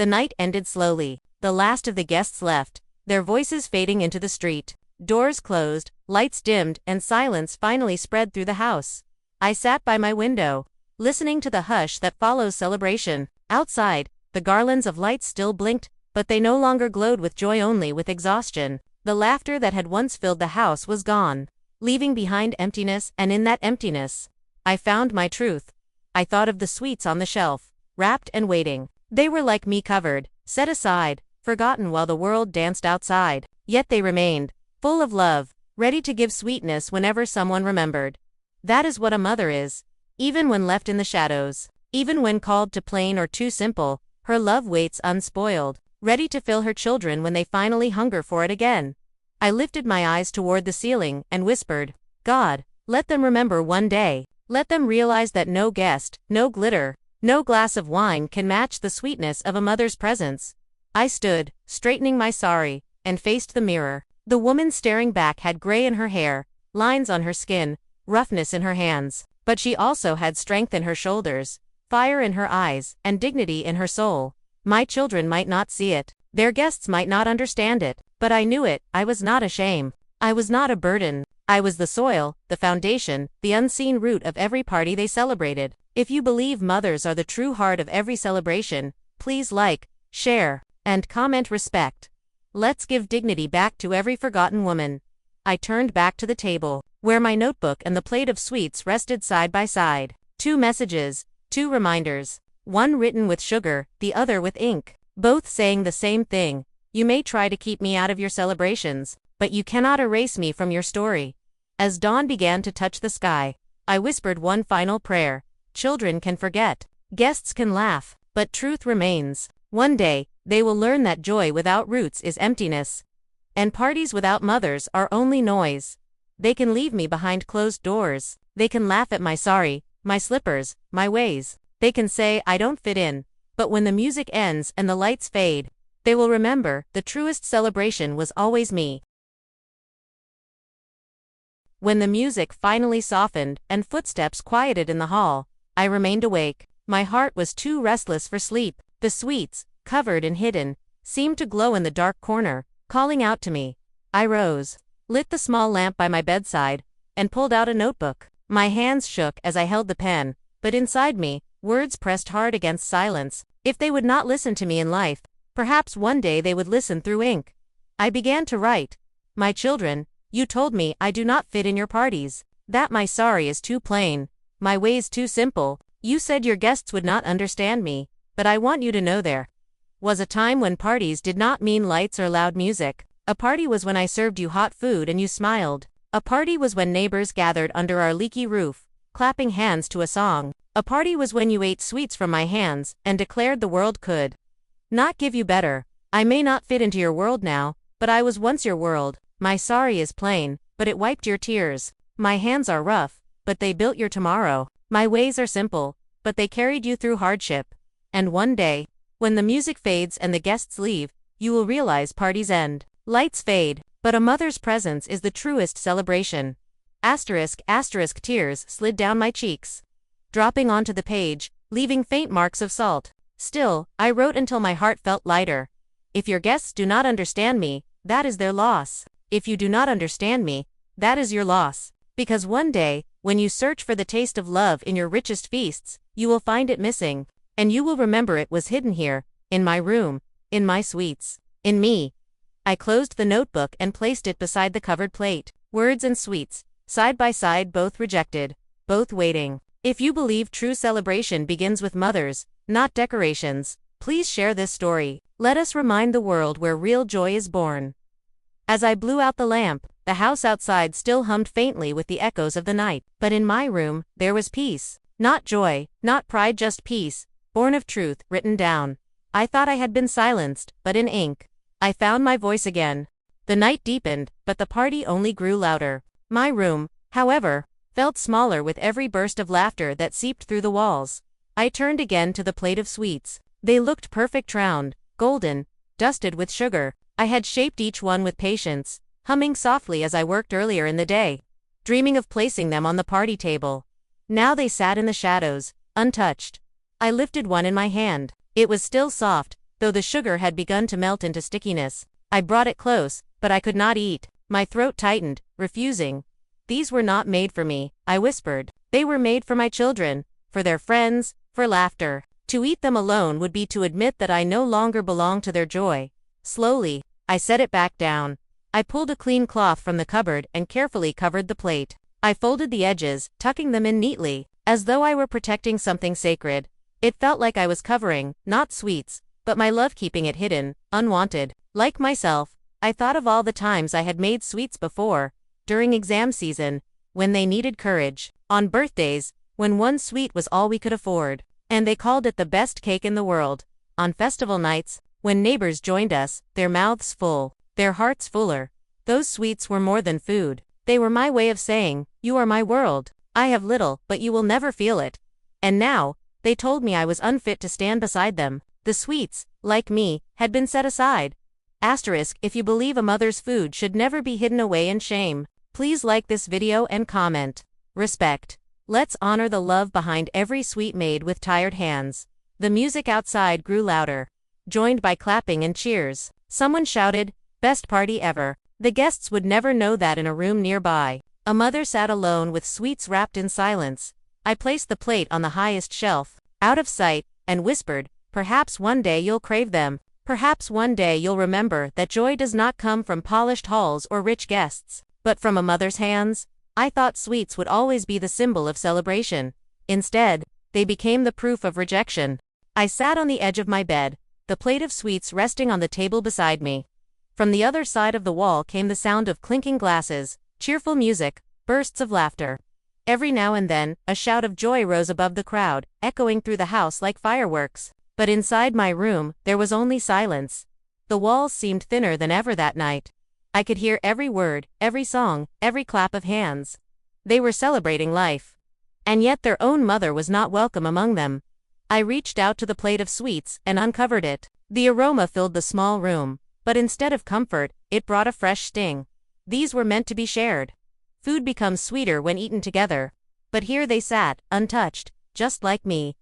The night ended slowly. The last of the guests left, their voices fading into the street. Doors closed, lights dimmed, and silence finally spread through the house. I sat by my window, listening to the hush that follows celebration. Outside, the garlands of lights still blinked, but they no longer glowed with joy, only with exhaustion. The laughter that had once filled the house was gone, leaving behind emptiness, and in that emptiness, I found my truth. I thought of the sweets on the shelf, wrapped and waiting. They were like me, covered, set aside, forgotten while the world danced outside. Yet they remained, full of love, ready to give sweetness whenever someone remembered. That is what a mother is. Even when left in the shadows, even when called to plain or too simple, her love waits unspoiled, ready to fill her children when they finally hunger for it again. I lifted my eyes toward the ceiling and whispered, God, let them remember one day. Let them realize that no guest, no glitter, no glass of wine can match the sweetness of a mother's presence. I stood, straightening my sari, and faced the mirror. The woman staring back had gray in her hair, lines on her skin, roughness in her hands, but she also had strength in her shoulders, fire in her eyes, and dignity in her soul. My children might not see it, their guests might not understand it, but I knew it. I was not a shame. I was not a burden. I was the soil, the foundation, the unseen root of every party they celebrated. If you believe mothers are the true heart of every celebration, please like, share, and comment respect. Let's give dignity back to every forgotten woman. I turned back to the table, where my notebook and the plate of sweets rested side by side. 2 messages, 2 reminders, one written with sugar, the other with ink, both saying the same thing. You may try to keep me out of your celebrations, but you cannot erase me from your story. As dawn began to touch the sky, I whispered one final prayer. Children can forget, guests can laugh, but truth remains. One day, they will learn that joy without roots is emptiness, and parties without mothers are only noise. They can leave me behind closed doors. They can laugh at my sari, my slippers, my ways. They can say I don't fit in. But when the music ends and the lights fade, they will remember the truest celebration was always me. When the music finally softened and footsteps quieted in the hall, I remained awake. My heart was too restless for sleep. The sweets, covered and hidden, seemed to glow in the dark corner, calling out to me. I rose, lit the small lamp by my bedside, and pulled out a notebook. My hands shook as I held the pen, but inside me, words pressed hard against silence. If they would not listen to me in life, perhaps one day they would listen through ink. I began to write. My children, you told me I do not fit in your parties, that my sari is too plain, my ways too simple. You said your guests would not understand me, but I want you to know there was a time when parties did not mean lights or loud music. A party was when I served you hot food and you smiled. A party was when neighbors gathered under our leaky roof, clapping hands to a song. A party was when you ate sweets from my hands and declared the world could not give you better. I may not fit into your world now, but I was once your world. My sari is plain, but it wiped your tears. My hands are rough, but they built your tomorrow. My ways are simple, but they carried you through hardship. And one day, when the music fades and the guests leave, you will realize parties end. Lights fade, but a mother's presence is the truest celebration. **** Tears slid down my cheeks, dropping onto the page, leaving faint marks of salt. Still, I wrote until my heart felt lighter. If your guests do not understand me, that is their loss. If you do not understand me, that is your loss. Because one day, when you search for the taste of love in your richest feasts, you will find it missing. And you will remember it was hidden here, in my room, in my sweets, in me. I closed the notebook and placed it beside the covered plate. Words and sweets, side by side, both rejected, both waiting. If you believe true celebration begins with mothers, not decorations, please share this story. Let us remind the world where real joy is born. As I blew out the lamp, the house outside still hummed faintly with the echoes of the night. But in my room, there was peace. Not joy, not pride, just peace, born of truth, written down. I thought I had been silenced, but in ink, I found my voice again. The night deepened, but the party only grew louder. My room, however, felt smaller with every burst of laughter that seeped through the walls. I turned again to the plate of sweets. They looked perfect, round, golden, dusted with sugar. I had shaped each one with patience, humming softly as I worked earlier in the day, dreaming of placing them on the party table. Now they sat in the shadows, untouched. I lifted one in my hand. It was still soft, though the sugar had begun to melt into stickiness. I brought it close, but I could not eat. My throat tightened, refusing. These were not made for me, I whispered. They were made for my children, for their friends, for laughter. To eat them alone would be to admit that I no longer belonged to their joy. Slowly, I set it back down. I pulled a clean cloth from the cupboard and carefully covered the plate. I folded the edges, tucking them in neatly, as though I were protecting something sacred. It felt like I was covering, not sweets, but my love, keeping it hidden, unwanted. Like myself, I thought of all the times I had made sweets before, during exam season, when they needed courage, on birthdays, when one sweet was all we could afford, and they called it the best cake in the world, on festival nights, when neighbors joined us, their mouths full, their hearts fuller. Those sweets were more than food. They were my way of saying, you are my world. I have little, but you will never feel it. And now, they told me I was unfit to stand beside them. The sweets, like me, had been set aside. Asterisk, if you believe a mother's food should never be hidden away in shame, please like this video and comment. Respect. Let's honor the love behind every sweet made with tired hands. The music outside grew louder, joined by clapping and cheers. Someone shouted, "Best party ever." The guests would never know that in a room nearby. A mother sat alone with sweets wrapped in silence. I placed the plate on the highest shelf, out of sight, and whispered, perhaps one day you'll crave them. Perhaps one day you'll remember that joy does not come from polished halls or rich guests, but from a mother's hands. I thought sweets would always be the symbol of celebration. Instead, they became the proof of rejection. I sat on the edge of my bed, the plate of sweets resting on the table beside me. From the other side of the wall came the sound of clinking glasses, cheerful music, bursts of laughter. Every now and then, a shout of joy rose above the crowd, echoing through the house like fireworks. But inside my room, there was only silence. The walls seemed thinner than ever that night. I could hear every word, every song, every clap of hands. They were celebrating life. And yet their own mother was not welcome among them. I reached out to the plate of sweets and uncovered it. The aroma filled the small room, but instead of comfort, it brought a fresh sting. These were meant to be shared. Food becomes sweeter when eaten together. But here they sat, untouched, just like me.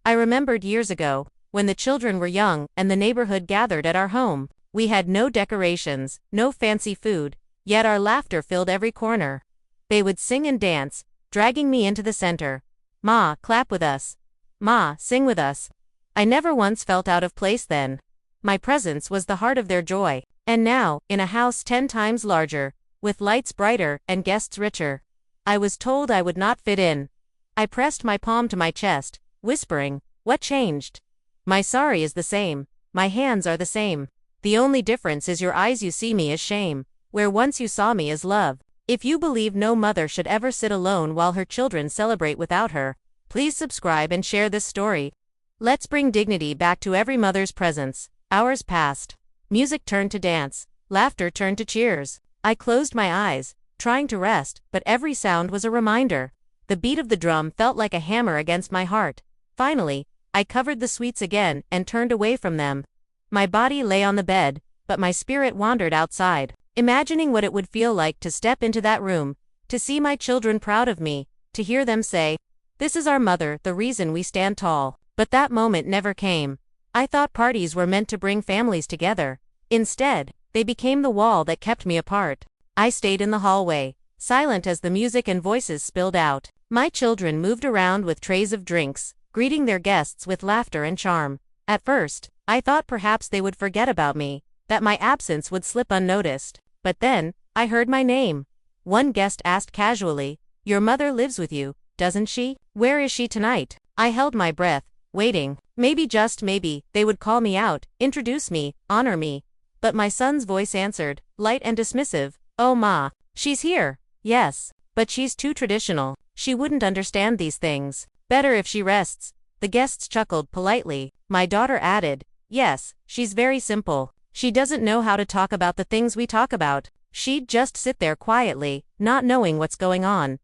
I remembered years ago, when the children were young and the neighborhood gathered at our home. We had no decorations, no fancy food, yet our laughter filled every corner. They would sing and dance, dragging me into the center. Ma, clap with us. Ma, sing with us. I never once felt out of place then. My presence was the heart of their joy. And now, in a house 10 times larger, with lights brighter and guests richer, I was told I would not fit in. I pressed my palm to my chest, whispering, what changed? My sorry is the same. My hands are the same. The only difference is your eyes. You see me as shame, where once you saw me as love. If you believe no mother should ever sit alone while her children celebrate without her, please subscribe and share this story. Let's bring dignity back to every mother's presence. Hours passed. Music turned to dance. Laughter turned to cheers. I closed my eyes, trying to rest, but every sound was a reminder. The beat of the drum felt like a hammer against my heart. Finally, I covered the sweets again and turned away from them. My body lay on the bed, but my spirit wandered outside, imagining what it would feel like to step into that room, to see my children proud of me, to hear them say, "This is our mother, the reason we stand tall." But that moment never came. I thought parties were meant to bring families together. Instead, they became the wall that kept me apart. I stayed in the hallway, silent as the music and voices spilled out. My children moved around with trays of drinks, greeting their guests with laughter and charm. At first, I thought perhaps they would forget about me, that my absence would slip unnoticed. But then, I heard my name. One guest asked casually, "Your mother lives with you, doesn't she? Where is she tonight?" I held my breath, waiting. Maybe, just maybe, they would call me out, introduce me, honor me. But my son's voice answered, light and dismissive, "Oh ma, she's here. Yes, but she's too traditional. She wouldn't understand these things. Better if she rests." The guests chuckled politely. My daughter added, "Yes, she's very simple. She doesn't know how to talk about the things we talk about. She'd just sit there quietly, not knowing what's going on."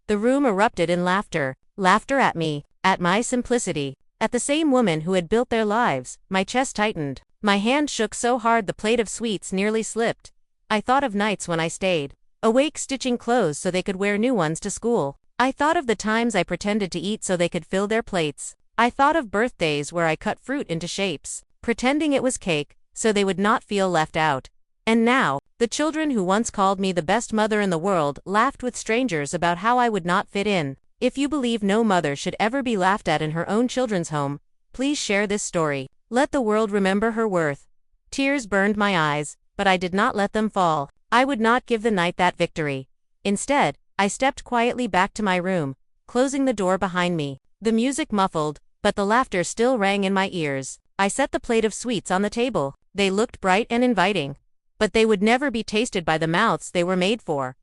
The room erupted in laughter. Laughter at me, at my simplicity, at the same woman who had built their lives. My chest tightened. My hand shook so hard the plate of sweets nearly slipped. I thought of nights when I stayed awake stitching clothes so they could wear new ones to school. I thought of the times I pretended to eat so they could fill their plates. I thought of birthdays where I cut fruit into shapes. pretending it was cake, so they would not feel left out. And now, the children who once called me the best mother in the world laughed with strangers about how I would not fit in. If you believe no mother should ever be laughed at in her own children's home, please share this story. Let the world remember her worth. Tears burned my eyes, but I did not let them fall. I would not give the night that victory. Instead, I stepped quietly back to my room, closing the door behind me. The music muffled, but the laughter still rang in my ears. I set the plate of sweets on the table. They looked bright and inviting, but they would never be tasted by the mouths they were made for.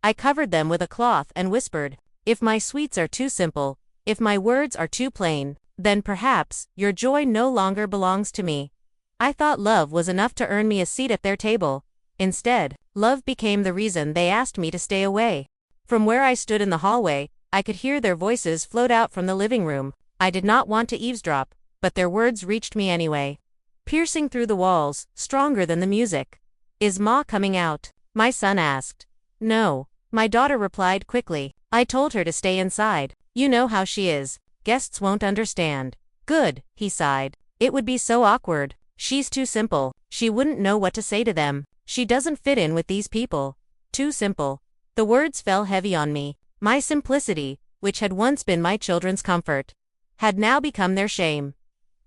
I covered them with a cloth and whispered, "If my sweets are too simple, if my words are too plain, then perhaps your joy no longer belongs to me." I thought love was enough to earn me a seat at their table. Instead, love became the reason they asked me to stay away. From where I stood in the hallway, I could hear their voices float out from the living room. I did not want to eavesdrop, but their words reached me anyway, piercing through the walls, stronger than the music. "Is Ma coming out?" my son asked. "No," my daughter replied quickly. "I told her to stay inside. You know how she is. Guests won't understand." "Good," he sighed. "It would be so awkward. She's too simple. She wouldn't know what to say to them. She doesn't fit in with these people." Too simple. The words fell heavy on me. My simplicity, which had once been my children's comfort, had now become their shame.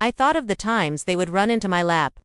I thought of the times they would run into my lap,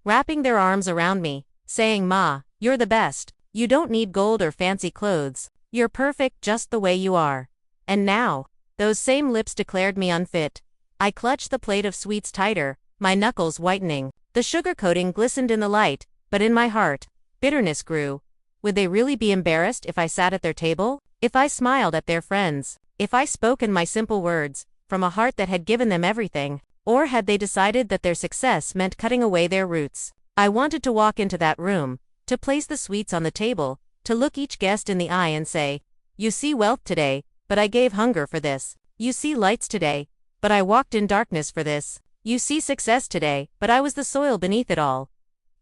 wrapping their arms around me, saying, "Ma, you're the best. You don't need gold or fancy clothes. You're perfect just the way you are." And now, those same lips declared me unfit. I clutched the plate of sweets tighter, my knuckles whitening. The sugar coating glistened in the light, but in my heart, bitterness grew. Would they really be embarrassed if I sat at their table? If I smiled at their friends? If I spoke in my simple words, from a heart that had given them everything? Or had they decided that their success meant cutting away their roots? I wanted to walk into that room, to place the sweets on the table, to look each guest in the eye and say, "You see wealth today, but I gave hunger for this. You see lights today, but I walked in darkness for this. You see success today, but I was the soil beneath it all."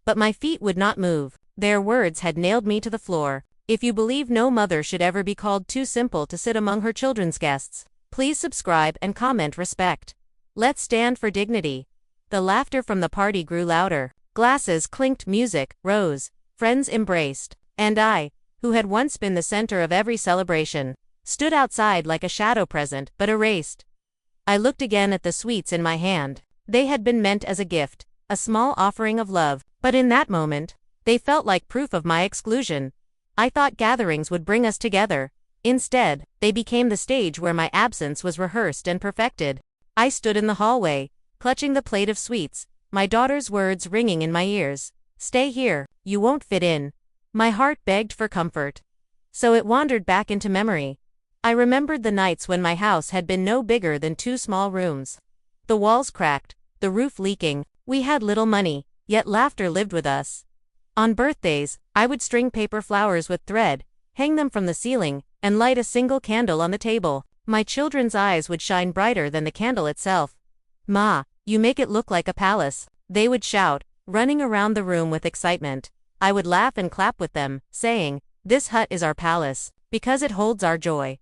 But my feet would not move. Their words had nailed me to the floor. If you believe no mother should ever be called too simple to sit among her children's guests, please subscribe and comment respect. Let's stand for dignity. The laughter from the party grew louder. Glasses clinked, music rose, friends embraced, and I, who had once been the center of every celebration, stood outside like a shadow present but erased. I looked again at the sweets in my hand. They had been meant as a gift, a small offering of love, but in that moment, they felt like proof of my exclusion. I thought gatherings would bring us together. Instead, they became the stage where my absence was rehearsed and perfected. I stood in the hallway, clutching the plate of sweets, my daughter's words ringing in my ears. "Stay here, you won't fit in." My heart begged for comfort, so it wandered back into memory. I remembered the nights when my house had been no bigger than 2 small rooms. The walls cracked, the roof leaking. We had little money, yet laughter lived with us. On birthdays, I would string paper flowers with thread, hang them from the ceiling, and light a single candle on the table. My children's eyes would shine brighter than the candle itself. "Ma, you make it look like a palace," they would shout, running around the room with excitement. I would laugh and clap with them, saying, "This hut is our palace, because it holds our joy."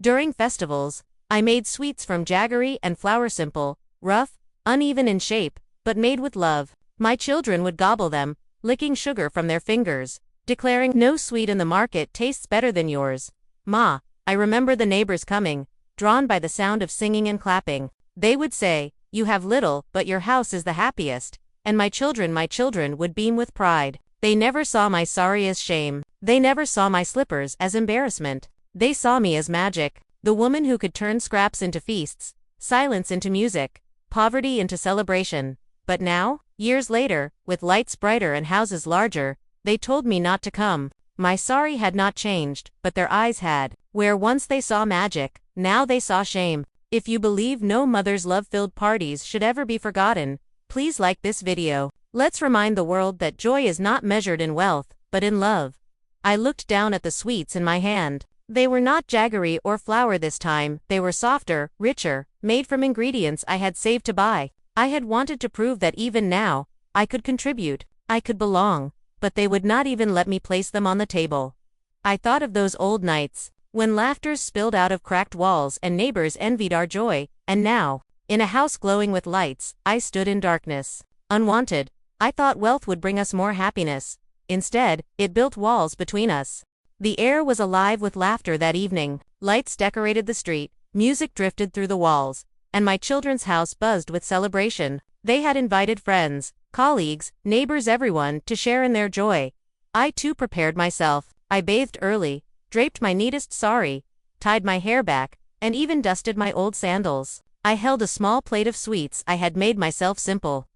During festivals, I made sweets from jaggery and flour, simple, rough, uneven in shape, but made with love. My children would gobble them, licking sugar from their fingers, declaring, "No sweet in the market tastes better than yours." "Ma, I remember the neighbors coming, drawn by the sound of singing and clapping. They would say, 'You have little, but your house is the happiest.' And my children would beam with pride. They never saw my sorry as shame. They never saw my slippers as embarrassment. They saw me as magic, the woman who could turn scraps into feasts, silence into music, poverty into celebration. But now, years later, with lights brighter and houses larger, they told me not to come. My sorry had not changed, but their eyes had. Where once they saw magic, now they saw shame. If you believe no mother's love-filled parties should ever be forgotten, please like this video. Let's remind the world that joy is not measured in wealth, but in love. I looked down at the sweets in my hand. They were not jaggery or flour this time. They were softer, richer, made from ingredients I had saved to buy. I had wanted to prove that even now, I could contribute, I could belong, but they would not even let me place them on the table. I thought of those old nights, when laughter spilled out of cracked walls and neighbors envied our joy, and now, in a house glowing with lights, I stood in darkness. unwanted. I thought wealth would bring us more happiness. Instead, it built walls between us. The air was alive with laughter that evening. Lights decorated the street, music drifted through the walls, and my children's house buzzed with celebration. They had invited friends, colleagues, neighbors, everyone, to share in their joy. I too prepared myself. I bathed early, draped my neatest sari, tied my hair back, and even dusted my old sandals. I held a small plate of sweets I had made myself, simple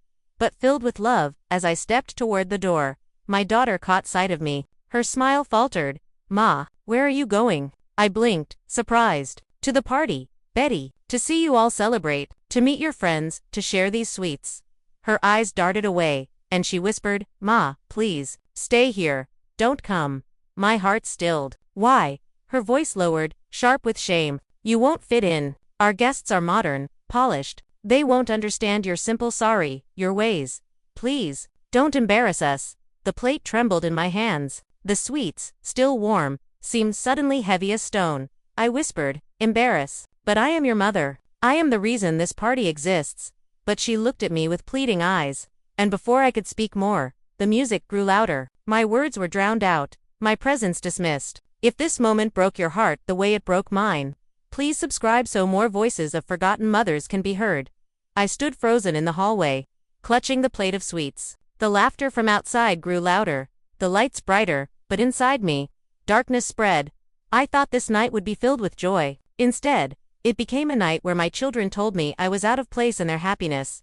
but filled with love. As I stepped toward the door, my daughter caught sight of me. Her smile faltered. "Ma, where are you going?" I blinked, surprised. "To the party, Betty. To see you all celebrate, to meet your friends, to share these sweets." Her eyes darted away, and she whispered, "Ma, please, stay here. Don't come." My heart stilled. "Why?" Her voice lowered, sharp with shame. "You won't fit in. Our guests are modern, polished. They won't understand your simple sari, your ways. Please, don't embarrass us." The plate trembled in my hands. The sweets, still warm, seemed suddenly heavy as stone. I whispered, "Embarrass? But I am your mother. I am the reason this party exists." But she looked at me with pleading eyes. And before I could speak more, the music grew louder. My words were drowned out, my presence dismissed. If this moment broke your heart the way it broke mine, please subscribe so more voices of forgotten mothers can be heard. I stood frozen in the hallway, clutching the plate of sweets. The laughter from outside grew louder, the lights brighter, but inside me, darkness spread. I thought this night would be filled with joy. Instead, it became a night where my children told me I was out of place in their happiness.